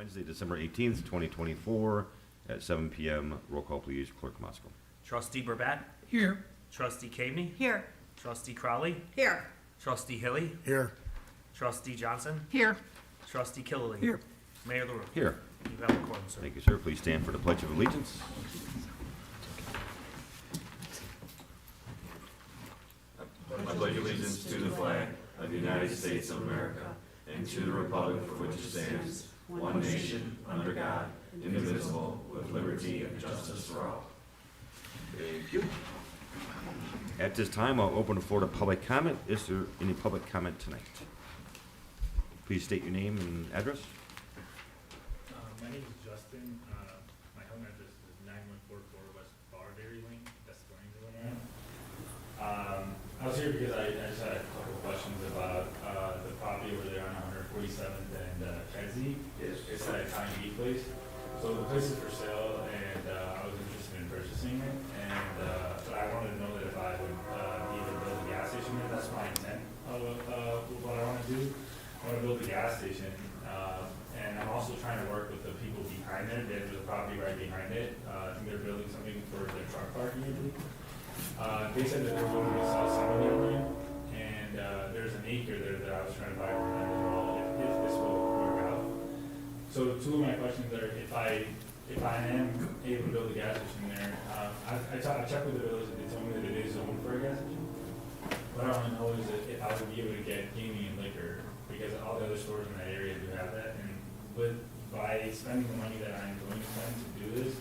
Wednesday, December 18th, 2024, at 7 p.m. Roll call, please. Clerk Moscow. Trustee Burbatt. Here. Trustee Caveney. Here. Trustee Crowley. Here. Trustee Hilly. Here. Trustee Johnson. Here. Trustee Killily. Here. Mayor LaRue. Here. You have a quorum, sir. Thank you, sir. Please stand for the Pledge of Allegiance. I pledge allegiance to the flag of the United States of America and to the republic for which it stands, one nation, under God, indivisible, with liberty and justice for all. Thank you. At this time, I'll open the floor to public comment. Is there any public comment tonight? Please state your name and address. My name is Justin. My home address is 9144 West Barberry Lane, Des Plaines, Illinois. I was here because I just had a couple of questions about the property over there on 147th and Kedzie. It's that Italian beef place. So the place is for sale, and I was interested in purchasing it. And but I wanted to know that if I would be able to build a gas station there. That's my intent of what I want to do. I want to build a gas station, and I'm also trying to work with the people behind it. There's a property right behind it. I think they're building something for their truck parking, I believe. They said that they're going to sell some of their land, and there's an acre there that I was trying to buy from them as well, if this will work out. So two of my questions are, if I am able to build a gas station there, I checked with the village, and they told me that it is zoned for a gas station. What I want to know is that if I would be able to get gaming and liquor, because all the other stores in that area do have that, and by spending the money that I'm going to spend to do this,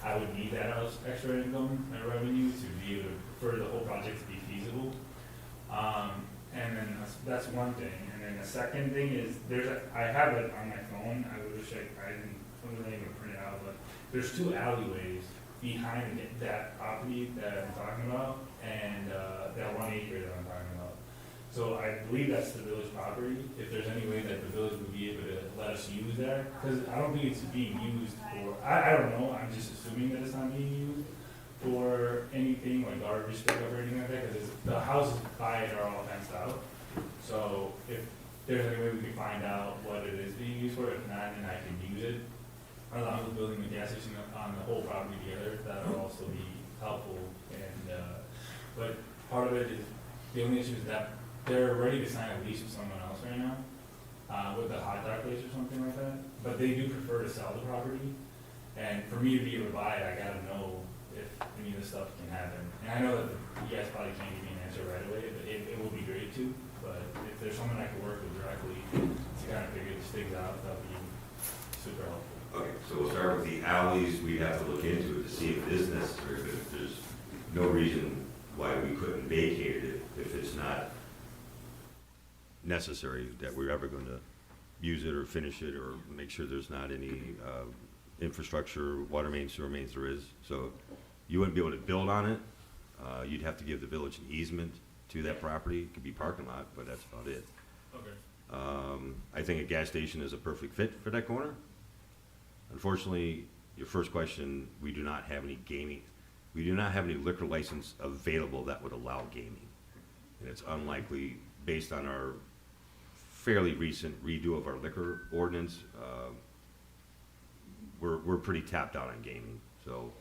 I would need that extra income and revenue to be able to, for the whole project to be feasible. And then that's one thing. And then the second thing is I have it on my phone. I wish I didn't even print it out, but there's two alleyways behind that property that I'm talking about, and that 1 acre that I'm talking about. So I believe that's the village property. If there's any way that the village would be able to let us use that, because I don't think it's being used for, I don't know, I'm just assuming that it's not being used for anything like garbage pickup or anything like that, because the houses by it are all fenced out. So if there's any way we can find out what it is being used for, if not, then I can use it, along with building the gas station on the whole property together, that would also be helpful. And but part of it is, the only issue is that they're ready to sign a lease with someone else right now, with a hot dog place or something like that. But they do prefer to sell the property. And for me to be able to buy it, I gotta know if any of this stuff can happen. And I know that you guys probably can't give me an answer right away, but it would be great to. But if there's someone I could work with directly to kind of figure these things out, that would be super helpful. Okay, so we'll start with the alleys. We have to look into it to see if it is necessary, but there's no reason why we couldn't vacate it if it's not Necessary that we're ever going to use it or finish it or make sure there's not any infrastructure, water mains, sewer mains there is. So you wouldn't be able to build on it. You'd have to give the village an easement to that property. It could be parking lot, but that's about it. Okay. I think a gas station is a perfect fit for that corner. Unfortunately, your first question, we do not have any gaming. We do not have any liquor license available that would allow gaming. And it's unlikely, based on our fairly recent redo of our liquor ordinance, we're pretty tapped out on gaming. So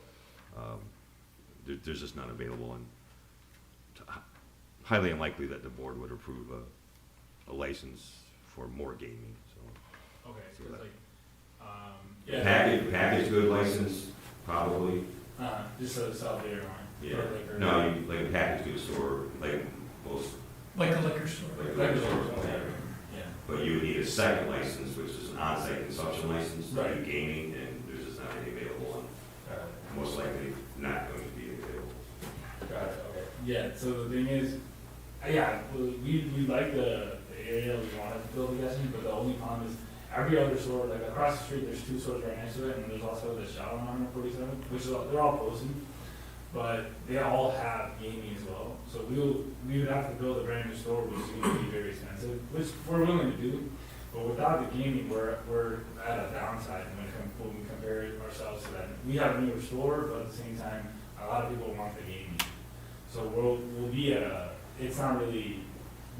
there's just none available, and highly unlikely that the board would approve a license for more gaming. So Okay, so it's like, package good license, probably. just so sell beer on. Yeah. Or liquor. No, you like a package good store, like most Like a liquor store. like Liquor liquor stores, stores. okay. Yeah. But you would need a second license, which is an on-site consumption license to do Right. gaming, and there's just not any available, Got it. and most likely not going to be available. Got it, okay. Yeah, so the thing is, yeah, we like the area, we want to build a gas station, but the only problem is every other store, like across the street, there's two stores right next to it, and there's also the shop on 147, which is, they're all posted, but they all have gaming as well. So we would have to build a brand new store, which is going to be very expensive, which we're willing to do. But without the gaming, we're at a downside when we compare ourselves to that. We have a newer store, but at the same time, a lot of people want the gaming. So we'll be at a, it's not really,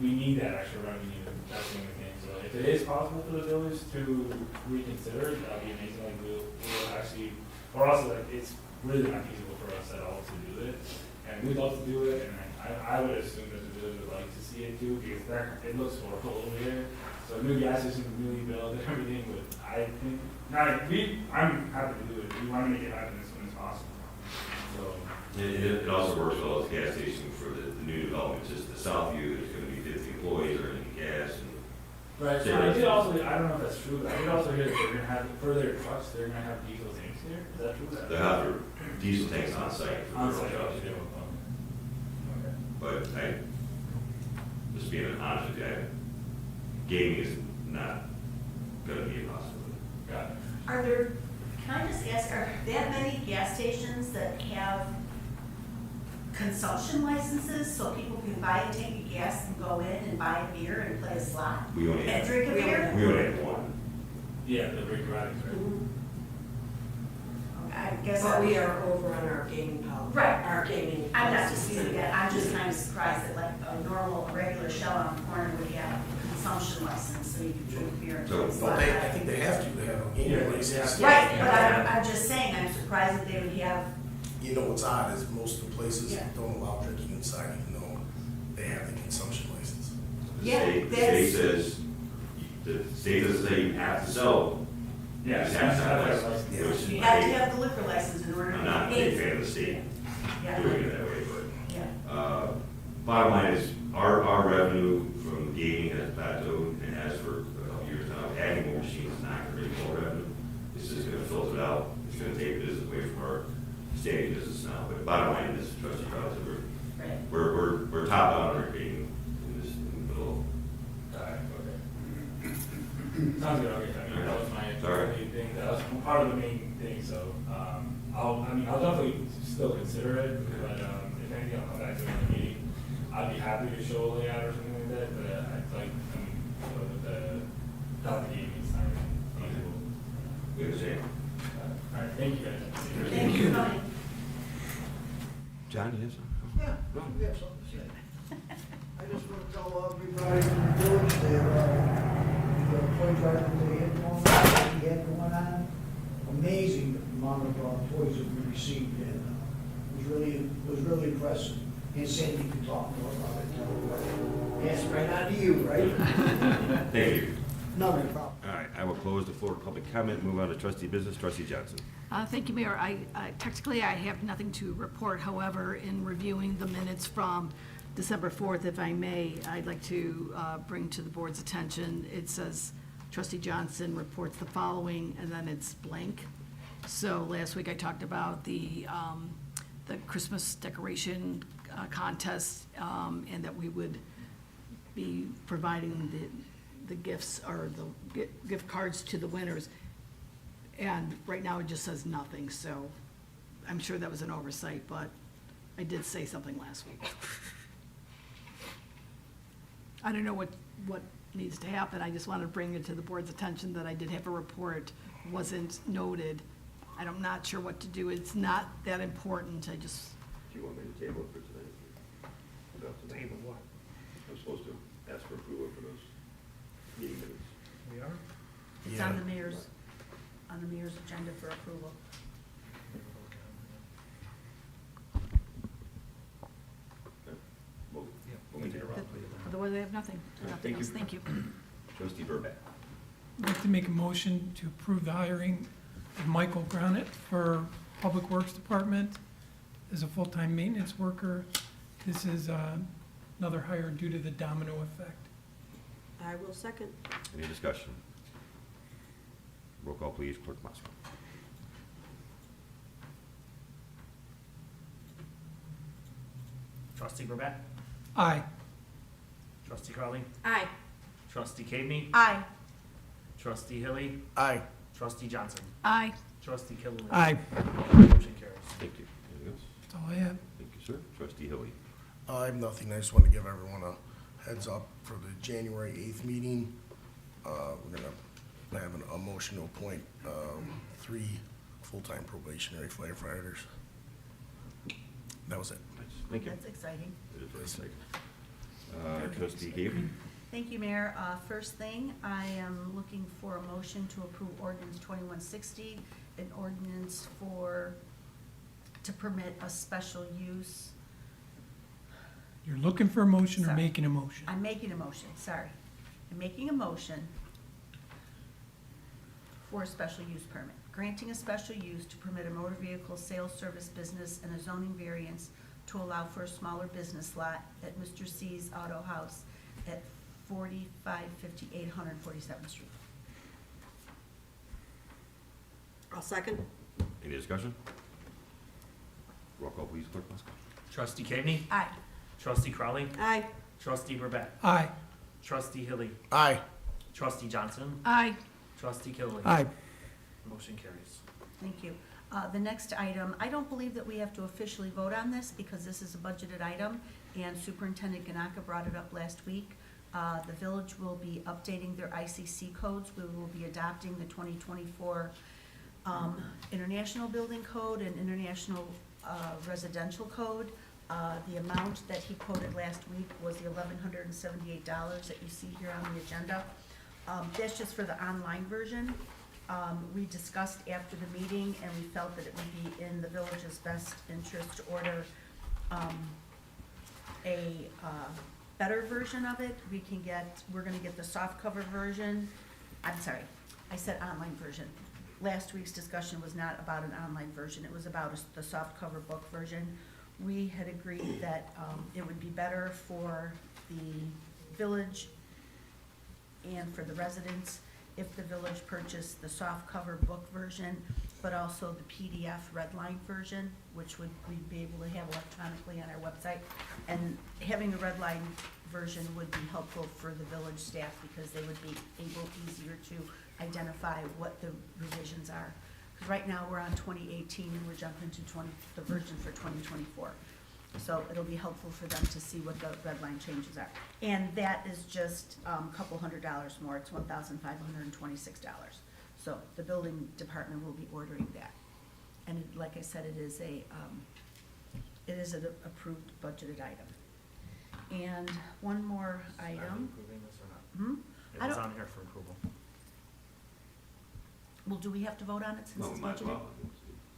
we need that extra revenue, that's the only thing. So if it is possible for the village to reconsider, that'd be amazing, like, we'll actually, or also, like, it's really not feasible for us at all to do it, and we'd love to do it, and I would assume that the village would like to see it too, because it looks horrible over there. So a new gas station, newly built and everything, but I think, I'm happy to do it, we wanna make it happen as soon as possible, so. It also works well as a gas station for the new development, just the Southview, there's gonna be 50 employees earning gas and. Right, so I did also, I don't know if that's true, but I did also hear that they're gonna have, for their trucks, they're gonna have diesel tanks here, is that true? They have their diesel tanks on site. for On their site, trucks, okay. yeah. Okay. But just being honest with you, gaming is not gonna be a possibility. Got it. Are there, can I just ask, are that many gas stations that have consumption licenses so people can buy a tank of gas and go in and buy a beer and play a slot? We only And have, drink a beer? we only have one. Yeah, the big riders, right? I guess. But we are over on our gaming policy. Right. Our gaming. I'm not policy. disputing that, I'm just kind of surprised that like a normal, a regular shell on the corner would have a consumption license so you can drink beer and play a So- slot. I think they have to have a Yeah, gaming they license. have- Right, but I'm just saying, I'm surprised that they would have, You know what's odd is most of the places Yeah. don't allow drinking inside, even though they have the consumption license. The Yeah, state- the that's- state says, the state doesn't say you have to sell. Yeah, You so have to you have have a that license, license. which you I have to hate. have the liquor license in order to. I'm not a pay big for fan it. of the state Yeah. doing it that way, Yeah. but, bottom line is, our revenue from gaming has plateaued and has for a couple years now. Adding more machines is not gonna bring more revenue. It's just gonna filter it out. It's gonna take business away from our standing business now. But bottom line is, trustee Crowder, Right. we're top out on our gaming in this, in the middle. Alright, okay. Sounds good, okay, I mean, that was my Alright. only thing, that was part of the main thing, so, I'll definitely still consider it, but, if anything, I'll come back to it in the meeting. I'd be happy to show a layout or something like that, but I'd like, with without the gaming, it's not really feasible. We understand. Alright, thank you guys. Thank you for coming. John, you have something? Yeah, we have something to say. I just want to tell everybody in the village that, the toy drive that they had going on, amazing amount of toys that we received, and was really impressive. And Sandy can talk more about it. Yes, right on to you, right? Thank you. No problem. All right, I will close the floor to public comment, move on to trustee business, trustee Johnson. Thank you, Mayor. Technically, I have nothing to report. However, in reviewing the minutes from December 4th, if I may, I'd like to bring to the board's attention, it says trustee Johnson reports the following, and then it's blank. So last week I talked about the Christmas decoration contest, and that we would be providing the gifts or the gift cards to the winners. And right now it just says nothing, so I'm sure that was an oversight, but I did say something last week. I don't know what needs to happen. I just wanted to bring it to the board's attention that I did have a report, wasn't noted. I'm not sure what to do. It's not that important. I just, Do you want me to table it for tonight? Table what? I'm supposed to ask for approval for those meeting minutes. We are? It's on the mayor's agenda for approval. We'll make it around. otherwise I have nothing. All right, Nothing thank else. you. Thank you. Trustee Burback. I'd like to make a motion to approve the hiring of Michael Granite for Public Works Department as a full-time maintenance worker. This is another hire due to the domino effect. I will second. Any discussion? Roll call, please, Clerk Moskowitz. Trustee Burback? Aye. Trustee Crowley? Aye. Trustee Cagney? Aye. Trustee Hilly? Aye. Trustee Johnson? Aye. Trustee Killily? Aye. Motion carries. Thank you. Anything else? That's all I have. Thank you, sir. Trustee Hilly. I have nothing, I just want to give everyone a heads up for the January 8th meeting. We're gonna have a motion to appoint 3 full-time probationary firefighters. That was it. Nice. Thank you. That's exciting. It is very exciting. Trustee Gabriel. Thank you, Mayor. First thing, I am looking for a motion to approve ordinance 2160, an ordinance to permit a special use. You're looking for a motion or Sorry. making a motion? I'm making a motion, sorry. I'm making a motion for a special use permit. Granting a special use to permit a motor vehicle sales service business and a zoning variance to allow for a smaller business lot at Mr. C's Auto House at 4558 147th Street. I'll second. Any discussion? Roll call, please, Clerk Muska. Trustee Kavani, Aye. Trustee Crowley, Aye. Trustee Burbett, Aye. Trustee Hilly, Aye. Trustee Johnson, Aye. Trustee Killian. Aye. Motion carries. Thank you. The next item, I don't believe that we have to officially vote on this because this is a budgeted item, and Superintendent Ganaka brought it up last week. The village will be updating their ICC codes. We will be adopting the 2024 International Building Code and International Residential Code. The amount that he quoted last week was the $1,178 that you see here on the agenda. That's just for the online version. We discussed after the meeting, and we felt that it would be in the village's best interest to order a better version of it. We're gonna get the soft cover version. I'm sorry, I said online version. Last week's discussion was not about an online version, it was about the soft cover book version. We had agreed that it would be better for the village and for the residents if the village purchased the soft cover book version, but also the PDF redline version, which we'd be able to have electronically on our website. And having a redline version would be helpful for the village staff because they would be easier to identify what the revisions are. Because right now, we're on 2018 and we're jumping to the version for 2024. So it'll be helpful for them to see what the red line changes are. And that is just a couple $100 more, it's $1,526. So the building department will be ordering that. And like I said, it is an approved budgeted item. And one more Are we item. approving this or not? Hmm? I It was don't- on here for approval. Well, do we have to vote on it since No, it's might as budgeted? well.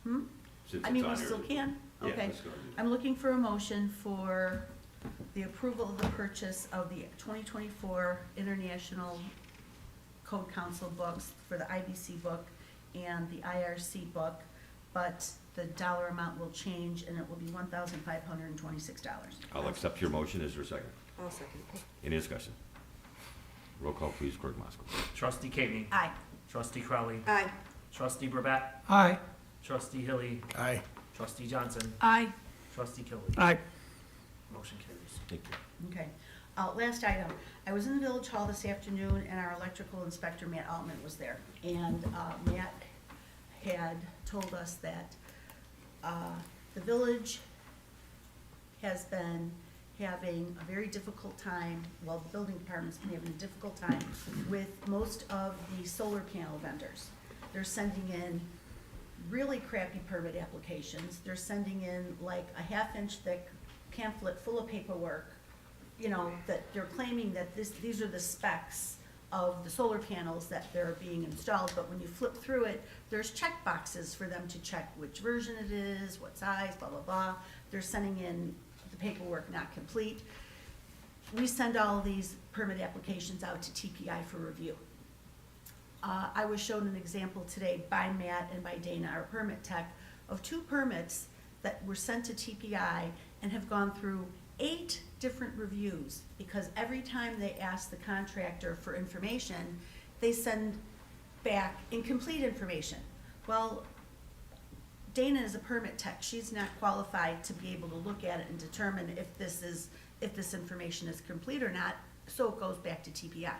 Hmm? Since I it's mean, on we here. still can? Yeah, Okay. let's go ahead. I'm looking for a motion for the approval of the purchase of the 2024 International Code Council books for the IBC book and the IRC book, but the dollar amount will change and it will be $1,526. I'll accept your motion. Is there a second? I'll second. Any discussion? Roll call, please, Clerk Muska. Trustee Kavani, Aye. Trustee Crowley, Aye. Trustee Burbett, Aye. Trustee Hilly, Aye. Trustee Johnson, Aye. Trustee Killian. Aye. Motion carries. Thank you. Okay. Last item. I was in the village hall this afternoon and our electrical inspector, Matt Altman, was there. And Matt had told us that the village has been having a very difficult time, well, the building department's been having a difficult time with most of the solar panel vendors. They're sending in really crappy permit applications. They're sending in like a half-inch thick pamphlet full of paperwork, you know, that they're claiming that these are the specs of the solar panels that they're being installed, but when you flip through it, there's check boxes for them to check which version it is, what size, blah, blah, blah. They're sending in the paperwork not complete. We send all of these permit applications out to TPI for review. I was shown an example today by Matt and by Dana, our permit tech, of 2 permits that were sent to TPI and have gone through 8 different reviews, because every time they ask the contractor for information, they send back incomplete information. Well, Dana is a permit tech, she's not qualified to be able to look at it and determine if this information is complete or not, so it goes back to TPI.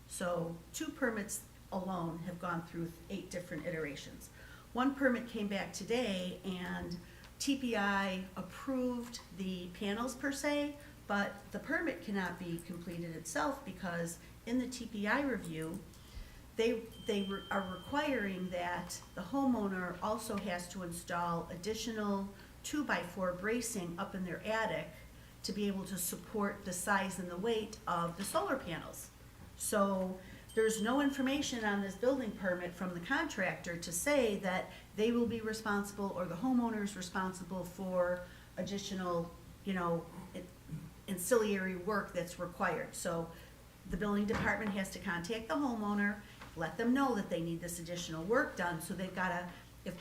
So 2 permits alone have gone through 8 different iterations. One permit came back today and TPI approved the panels per se, but the permit cannot be completed itself because in the TPI review, they are requiring that the homeowner also has to install additional 2x4 bracing up in their attic to be able to support the size and the weight of the solar panels. So there's no information on this building permit from the contractor to say that they will be responsible or the homeowner is responsible for additional, ancillary work that's required. So the building department has to contact the homeowner, let them know that they need this additional work done, so they've gotta, if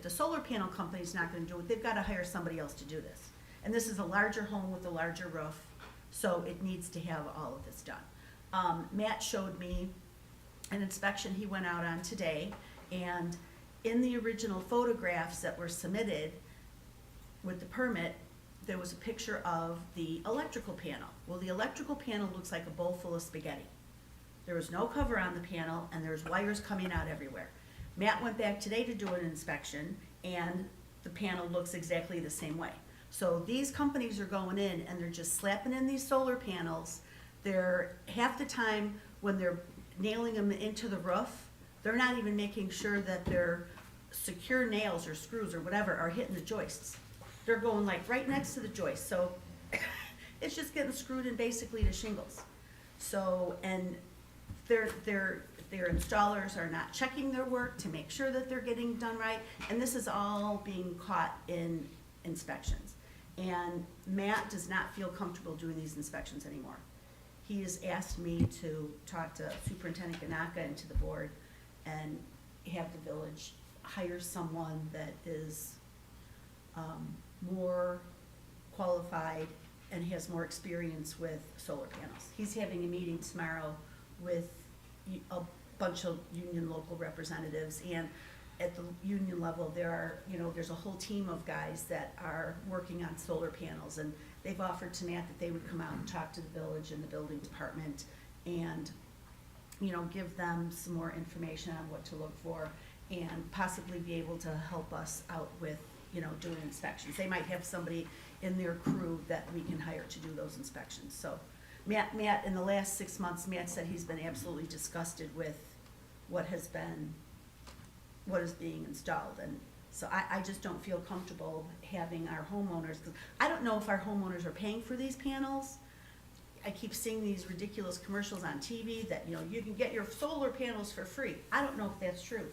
the solar panel company's not gonna do it, they've gotta hire somebody else to do this. And this is a larger home with a larger roof, so it needs to have all of this done. Matt showed me an inspection he went out on today, and in the original photographs that were submitted with the permit, there was a picture of the electrical panel. Well, the electrical panel looks like a bowl full of spaghetti. There was no cover on the panel, and there's wires coming out everywhere. Matt went back today to do an inspection, and the panel looks exactly the same way. So these companies are going in, and they're just slapping in these solar panels. They're, half the time, when they're nailing them into the roof, they're not even making sure that their secure nails or screws or whatever are hitting the joists. They're going like right next to the joist, so it's just getting screwed in basically to shingles. So, and their installers are not checking their work to make sure that they're getting done right, and this is all being caught in inspections. And Matt does not feel comfortable doing these inspections anymore. He has asked me to talk to Superintendent Ganaka and to the board and have the village hire someone that is more qualified and has more experience with solar panels. He's having a meeting tomorrow with a bunch of union local representatives, and at the union level, there's a whole team of guys that are working on solar panels, and they've offered to Matt that they would come out and talk to the village and the building department and, give them some more information on what to look for and possibly be able to help us out with, doing inspections. They might have somebody in their crew that we can hire to do those inspections. So Matt, in the last 6 months, Matt said he's been absolutely disgusted with what is being installed. And so I just don't feel comfortable having our homeowners, because I don't know if our homeowners are paying for these panels. I keep seeing these ridiculous commercials on TV that, you can get your solar panels for free. I don't know if that's true.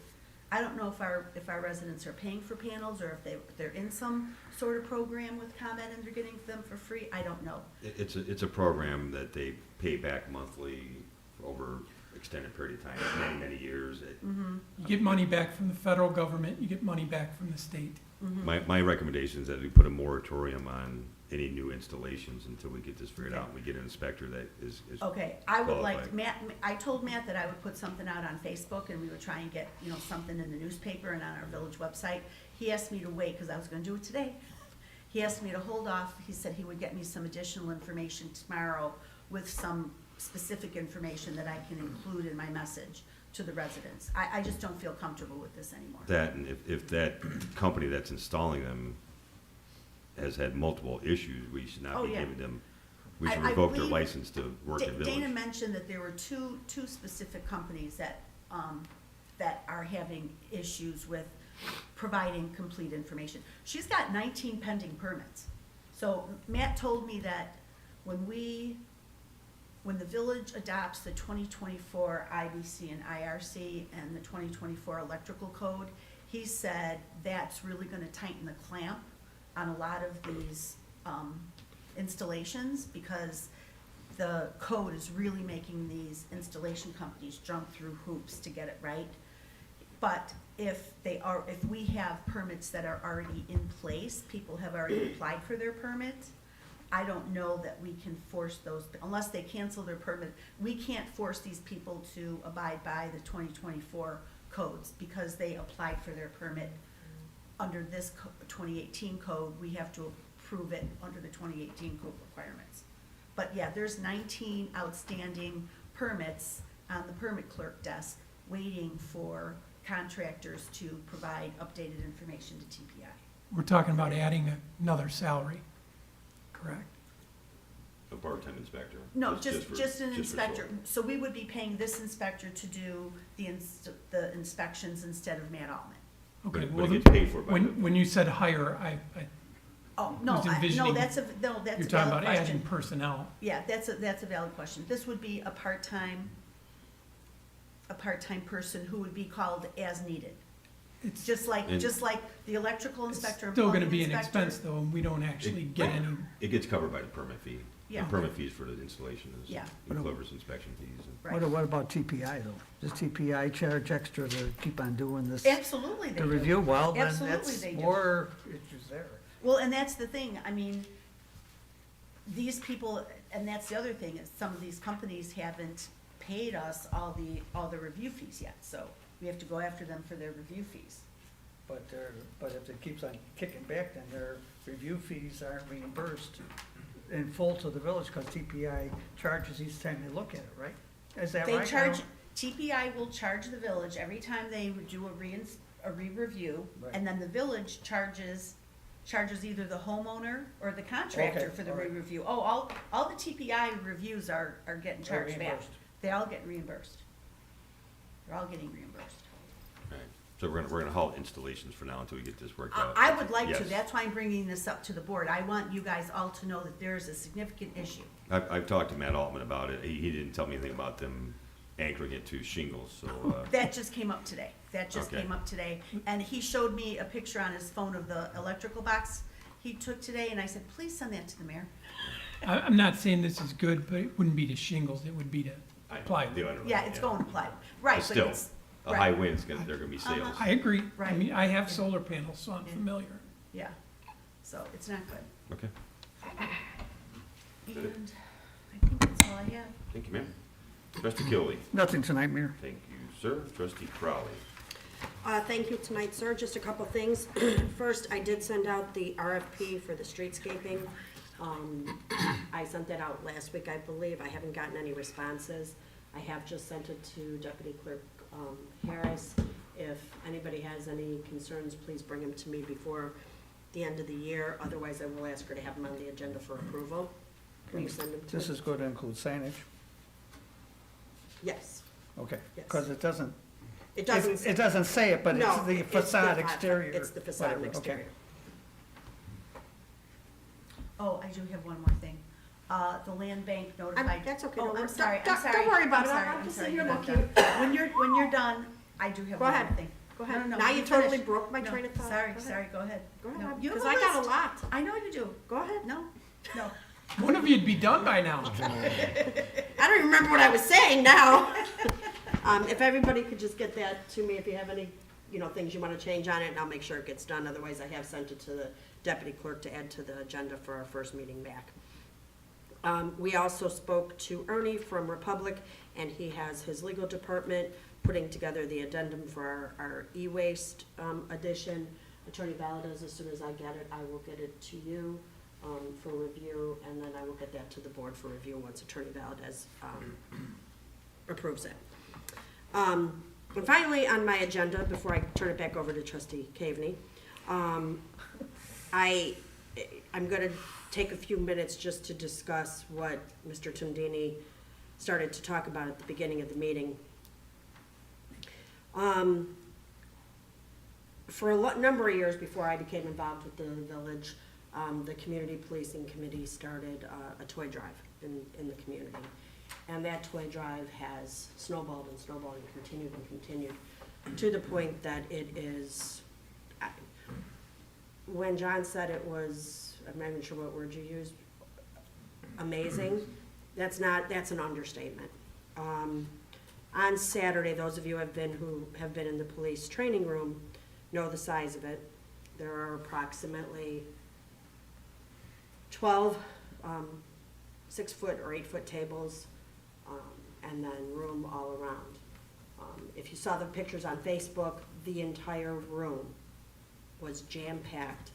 I don't know if our residents are paying for panels, or if they're in some sort of program with ComEd and they're getting them for free. I don't know. It's a program that they pay back monthly over extended period of time, many years. You get money back from the federal government, you get money back from the state. My recommendation is that we put a moratorium on any new installations until we get this figured out and we get an inspector that is Okay, I would like, qualified. Matt, I told Matt that I would put something out on Facebook, and we would try and get, something in the newspaper and on our village website. He asked me to wait, because I was gonna do it today. He asked me to hold off. He said he would get me some additional information tomorrow with some specific information that I can include in my message to the residents. I just don't feel comfortable with this anymore. That, and if that company that's installing them has had multiple issues, we should not Oh, be yeah. giving them, we should I revoke their believe license to work in Dana village. mentioned that there were two specific companies that are having issues with providing complete information. She's got 19 pending permits. So Matt told me that when the village adopts the 2024 IBC and IRC and the 2024 electrical code, he said that's really gonna tighten the clamp on a lot of these installations, because the code is really making these installation companies jump through hoops to get it right. But if we have permits that are already in place, people have already applied for their permit, I don't know that we can force those, unless they cancel their permit, we can't force these people to abide by the 2024 codes, because they applied for their permit under this 2018 code. We have to approve it under the 2018 code requirements. But yeah, there's 19 outstanding permits on the permit clerk desk waiting for contractors to provide updated information to TPI. We're talking about adding another salary, correct? A part-time inspector. No, for- just an for inspector. solar. So we would be paying this inspector to do the inspections instead of Matt Altman. Okay, but well, it gets paid for by the. when you said hire, Oh, no, Was no, envisioning- that's a you're valid talking about adding question. personnel. Yeah, that's a valid question. This would be a part-time person who would be called as needed. It's Just like And- the electrical inspector and still gonna plumbing be an inspector. expense though, and we don't actually get Right. any. It gets covered by the permit fee. Yeah. The permit fees for the installation is, Yeah. covers inspection fees. and- Right. What about TPI though? Does TPI charge extra to keep on doing this? Absolutely they The do. review, well, then Absolutely that's they do. more issues there. Well, and that's the thing, I mean, these people, and that's the other thing, is some of these companies haven't paid us all the review fees yet, so we have to go after them for their review fees. But if it keeps on kicking back, then their review fees aren't reimbursed in full to the village, because TPI charges each time they look at it, right? Is that right? They charge, TPI will charge the village every time they do a re-review, Right. and then the village charges either the homeowner or the contractor Okay, for the all right. re-review. Oh, all the TPI reviews are getting charged back. reimbursed. They all get reimbursed. They're all getting reimbursed. Right. So we're gonna halt installations for now until we get this worked out. I would like to, Yes. that's why I'm bringing this up to the board. I want you guys all to know that there is a significant issue. I've talked to Matt Altman about it. He didn't tell me anything about them anchoring it to shingles, so, That just came up today. That just Okay. came up today. And he showed me a picture on his phone of the electrical box he took today, and I said, please send that to the mayor. I'm not saying this is good, but it wouldn't be to shingles, it would be to plywood. the underwriting, Yeah, it's going to plywood. Right, but Still, it's, a high right. wind's gonna, they're gonna be sales. I agree. I Right. mean, I have solar panels, so I'm Yeah. familiar. yeah. So it's not good. Okay, And I think that's all I have. thank you, ma'am. Trustee Kilby, Nothing tonight, Mayor. thank you, sir. Trustee Crowley. Thank you tonight, sir. Just a couple things. First, I did send out the RFP for the streetscaping. I sent that out last week, I believe. I haven't gotten any responses. I have just sent it to Deputy Clerk Harris. If anybody has any concerns, please bring them to me before the end of the year. Otherwise, I will ask her to have them on the agenda for approval. Will you send them to me? This is going to include signage, Yes. okay? Yes. Because it doesn't, It doesn't. it doesn't say it, but it's No, the facade facade. exterior. It's the facade and whatever, okay. exterior. Oh, I do have one more thing. The land bank notified. That's okay. Oh, Don't I'm worry. sorry, I'm Don't- sorry. don't worry about I'm it. sorry, I'm I'm just sorry, sitting here you're not looking. done. When you're done, I do have Go one ahead. more thing. Go No, ahead. no, Now you you totally finish. broke my No, train of thought. Sorry, Go ahead. sorry, go ahead. Go No, ahead, you have because I got a list. lot. I know you do. Go ahead. No, no. One of you'd be done by now. I don't remember what I was saying now. If everybody could just get that to me, if you have any, things you want to change on it, and I'll make sure it gets done. Otherwise, I have sent it to the deputy clerk to add to the agenda for our first meeting back. We also spoke to Ernie from Republic, and he has his legal department putting together the addendum for our e-waste edition. Attorney Valadez, as soon as I get it, I will get it to you for review, and then I will get that to the board for review once Attorney Valadez approves it. And finally, on my agenda, before I turn it back over to Trustee Caveney, I'm going to take a few minutes just to discuss what Mr. Tondini started to talk about at the beginning of the meeting. For a number of years before I became involved with the village, the Community Policing Committee started a toy drive in the community. And that toy drive has snowballed and snowballed and continued to the point that it is, when John said it was, I'm not even sure what word you used, amazing, that's an understatement. On Saturday, those of you who have been in the police training room know the size of it. There are approximately 12 6-foot or 8-foot tables, and then room all around. If you saw the pictures on Facebook, the entire room was jam-packed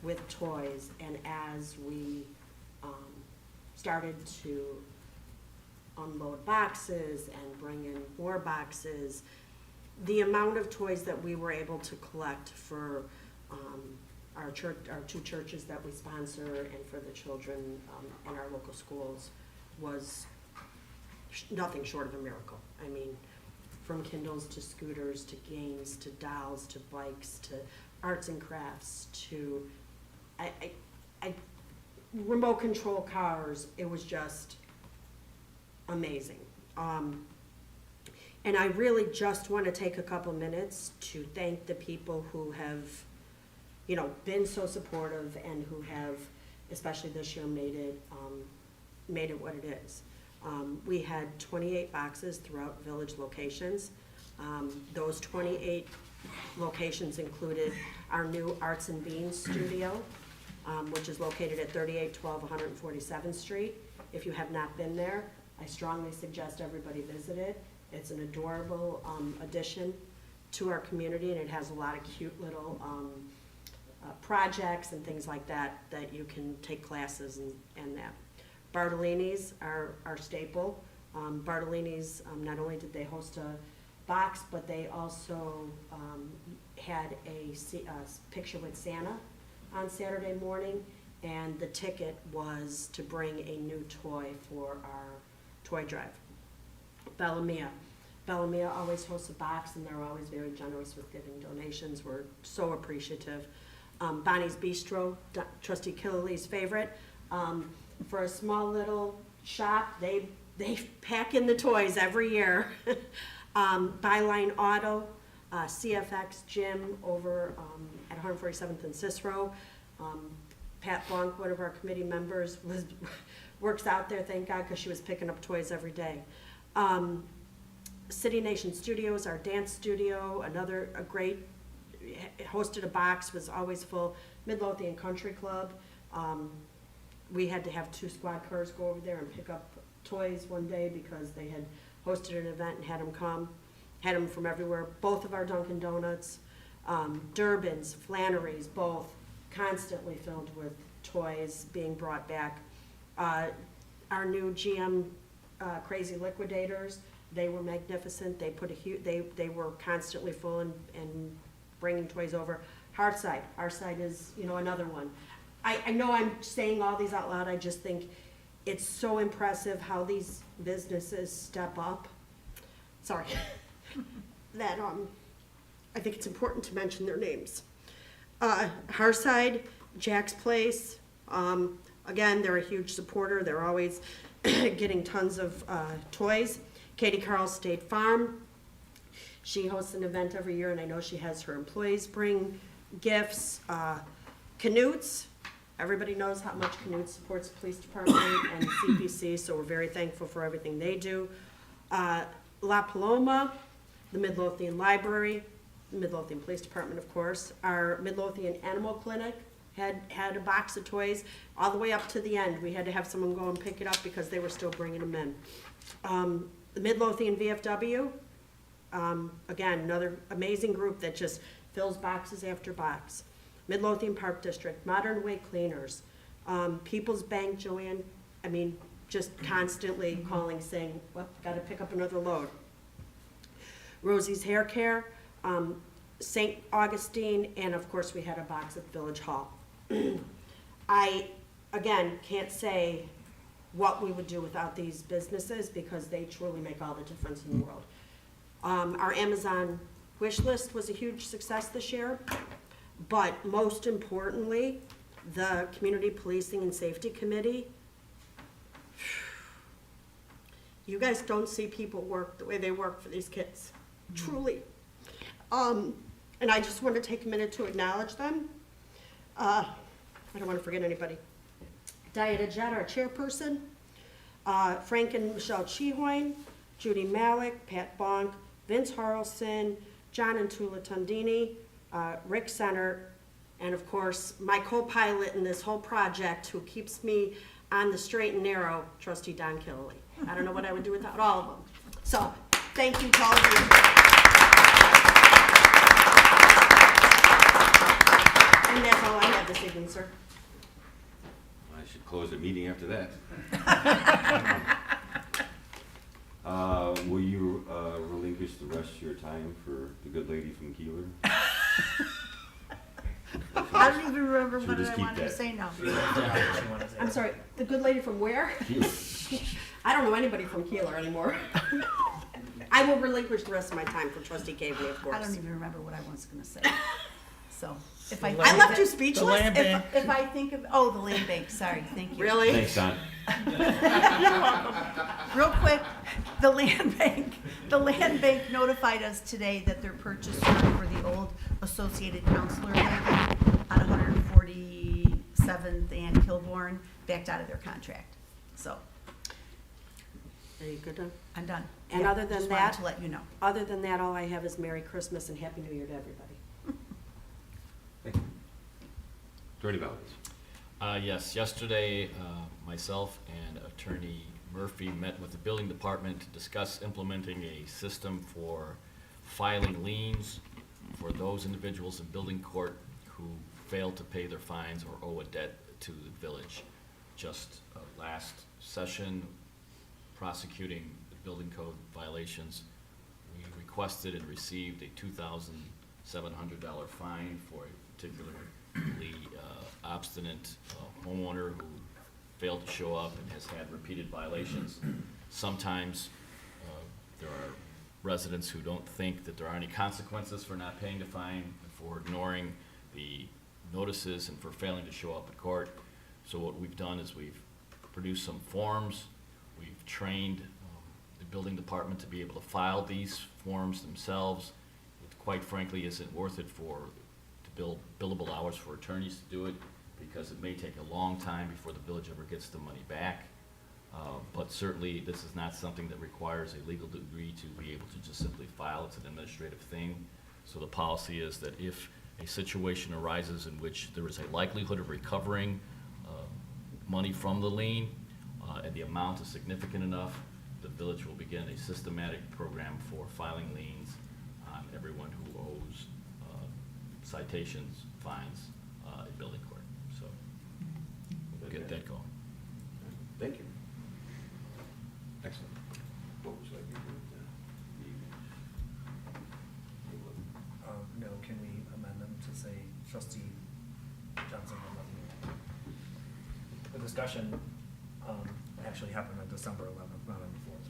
with toys, and as we started to unload boxes and bring in more boxes, the amount of toys that we were able to collect for our two churches that we sponsor and for the children in our local schools was nothing short of a miracle. I mean, from Kindles to scooters to games to dolls to bikes to arts and crafts to remote control cars. It was just amazing. And I really just want to take a couple minutes to thank the people who have, you know, been so supportive and who have, especially this year, made it what it is. We had 28 boxes throughout village locations. Those 28 locations included our new Arts and Beans studio, which is located at 3812 147th Street. If you have not been there, I strongly suggest everybody visit it. It's an adorable addition to our community, and it has a lot of cute little projects and things like that that you can take classes and that. Bartolini's, our staple. Bartolini's, not only did they host a box, but they also had a picture with Santa on Saturday morning, and the ticket was to bring a new toy for our toy drive. Bellamia always hosts a box, and they're always very generous with giving donations. We're so appreciative. Bonnie's Bistro, Trustee Killalee's favorite. For a small little shop, they pack in the toys every year. Byline Auto, CFX Gym over at 147th and Cicero. Pat Blanc, one of our committee members, works out there, thank God, because she was picking up toys every day. City Nation Studios, our dance studio, a great, hosted a box, was always full. Midlothian Country Club, we had to have 2 squad cars go over there and pick up toys one day because they had hosted an event and had them from everywhere. Both of our Dunkin' Donuts, Durbin's, Flannery's, both constantly filled with toys being brought back. Our new GM Crazy Liquidators, they were magnificent. They put they were constantly full and bringing toys over. Hearthside is, you know, another one. I know I'm saying all these out loud. I just think it's so impressive how these businesses step up. Sorry. That I think it's important to mention their names. Hearthside, Jack's Place, again, they're a huge supporter. They're always getting tons of toys. Katie Carl's State Farm, she hosts an event every year, and I know she has her employees bring gifts. Canutes, everybody knows how much Canutes supports the police department and CPC, so we're very thankful for everything they do. La Paloma, the Midlothian Library, the Midlothian Police Department, of course. Our Midlothian Animal Clinic had a box of toys all the way up to the end. We had to have someone go and pick it up because they were still bringing them in. The Midlothian VFW, again, another amazing group that just fills boxes after box. Midlothian Park District, Modern Way Cleaners, People's Bank, Joanne, I mean, just constantly calling, saying, well, gotta pick up another load. Rosie's Hair Care, St. Augustine, and of course we had a box at Village Hall. I, again, can't say what we would do without these businesses because they truly make all the difference in the world. Our Amazon wish list was a huge success this year, but most importantly, the Community Policing and Safety Committee, you guys don't see people work the way they work for these kids, truly. And I just want to take a minute to acknowledge them. I don't want to forget anybody. Diana Jett, our chairperson, Frank and Michelle Chihoin, Judy Malik, Pat Bonk, Vince Harrelson, John and Tula Tondini, Rick Center, and of course, my co-pilot in this whole project who keeps me on the straight and narrow, Trustee Don Killaleee. I don't know what I would do without all of them. So, thank you to all of you. And that's all I have this evening, sir. I should close the meeting after that. Will you relinquish the rest of your time for the good lady from Keeler? I don't even remember Should what we just I keep wanted to that? say now. I'm sorry, the good lady from where? Keeler. I don't know anybody from Keeler anymore. I will relinquish the rest of my time for trustee Cavely, of I course. don't even remember what I was gonna say. So, if I. I left you speechless? land bank. If I think of, oh, the land bank, sorry, thank you. Really? Thanks, Don. Real quick, the land bank notified us today that their purchase order for the old Associated Counselor building on 147th and Kilbourne backed out of their contract. So, Are you good, Don? I'm done. And Yeah, other than just wanted that- to let you know. Other than that, all I have is Merry Christmas and Happy New Year to everybody. Attorney Valdez. Yes, yesterday, myself and Attorney Murphy met with the building department to discuss implementing a system for filing liens for those individuals in building court who fail to pay their fines or owe a debt to the village. Just last session, prosecuting the building code violations, we requested and received a $2,700 fine for a particularly obstinate homeowner who failed to show up and has had repeated violations. Sometimes there are residents who don't think that there are any consequences for not paying the fine, for ignoring the notices, and for failing to show up at court. So what we've done is we've produced some forms. We've trained the building department to be able to file these forms themselves. It quite frankly isn't worth it to build billable hours for attorneys to do it, because it may take a long time before the village ever gets the money back. But certainly, this is not something that requires a legal degree to be able to just simply file. It's an administrative thing. So the policy is that if a situation arises in which there is a likelihood of recovering money from the lien, and the amount is significant enough, the village will begin a systematic program for filing liens on everyone who owes citations, fines, in building court. So we'll get that going. Thank you. Excellent. What would you like me to do with No, can we amend them to say trustee Johnson had nothing? The discussion, actually happened on December 11th, not on the 4th.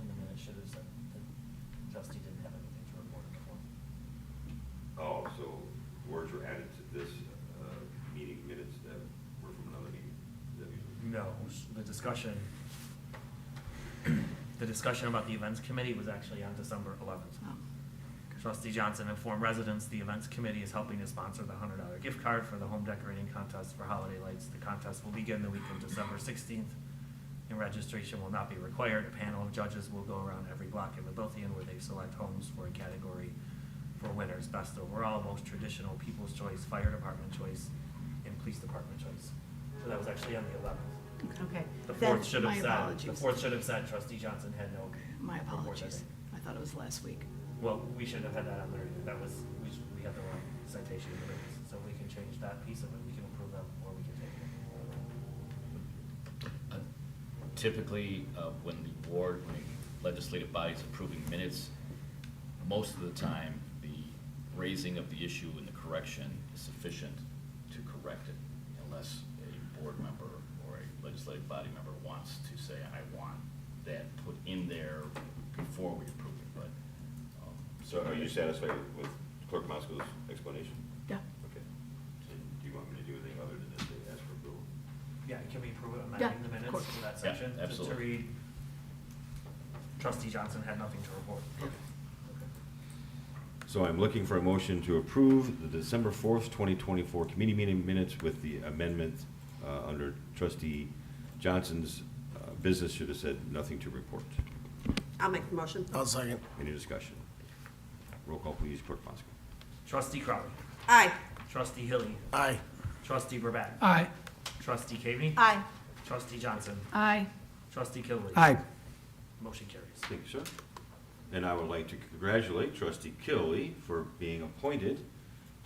And the minute should have said that trustee didn't have anything to report before. Oh, so words were added to this meeting minutes that were from another meeting? Is that usually- No, the discussion about the events committee was actually on December 11th. Oh. Trustee Johnson informed residents the events committee is helping to sponsor the $100 gift card for the home decorating contest for holiday lights. The contest will begin the week of December 16th, and registration will not be required. A panel of judges will go around every block in Midlothian where they select homes for a category for winners: best overall, most traditional, people's choice, fire department choice, and police department choice. So that was actually on the 11th. Okay. The Then- 4th should my have said, apologies. the 4th should have said trustee Johnson had no. My report that apologies. day. I thought it was last week. Well, we should have had that on there. That was, we had the wrong citation in the minutes. So we can change that piece of it. We can approve them, or we can take it. Typically, when the board, when the legislative body is approving minutes, most of the time, the raising of the issue and the correction is sufficient to correct it, unless a board member or a legislative body member wants to say, I want that put in there before we approve it, but. So are you satisfied with Clerk Mosco's explanation? Yeah. Okay. And do you want me to do anything other than just ask for approval? Yeah, can we approve it, Yeah, amending the of minutes course. to that Yeah, section? To absolutely. read, trustee Johnson had nothing to report. So I'm looking for a motion to approve the December 4th, 2024 committee meeting minutes with the amendment under trustee Johnson's business should have said nothing to report. I'll make the motion. I'll second. Any discussion? Roll call, please, Clerk Mosco. Trustee Crowley. Aye. Trustee Hilly. Aye. Trustee Brabant. Aye. Trustee Cavey. Aye. Trustee Johnson. Aye. Trustee Kilby. Aye. Motion carries. Thank you, sir. And I would like to congratulate trustee Killy for being appointed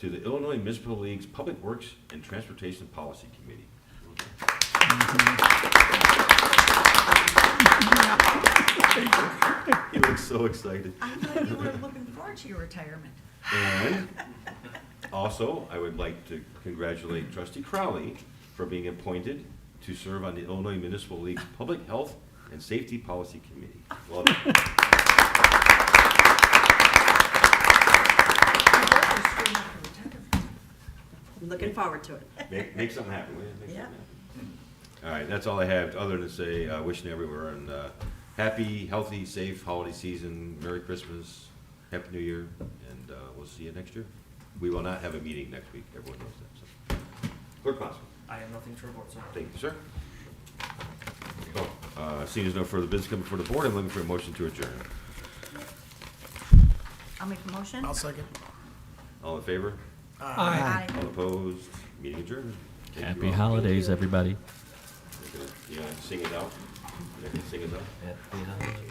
to the Illinois Municipal League's Public Works and Transportation Policy Committee. He looks so excited. I thought you were looking forward to your retirement. And also, I would like to congratulate trustee Crowley for being appointed to serve on the Illinois Municipal League's Public Health and Safety Policy Committee. Well done. looking forward to it. Make something happen, will you? Make Yeah. something happen. All right, that's all I have, other than to say, wishing everywhere and happy, healthy, safe holiday season, Merry Christmas, Happy New Year, and we'll see you next year. We will not have a meeting next week, everyone knows that, so. Clerk Possible. I have nothing to report, sir. Thank you, sir. Seeing as no further business coming before the board, I'm looking for a motion to adjourn. I'll make a motion. I'll second. All in favor? Aye. All opposed? Meeting adjourned. Thank you Happy all. holidays, everybody. You gonna sing it out? You gonna sing it out? Happy holidays.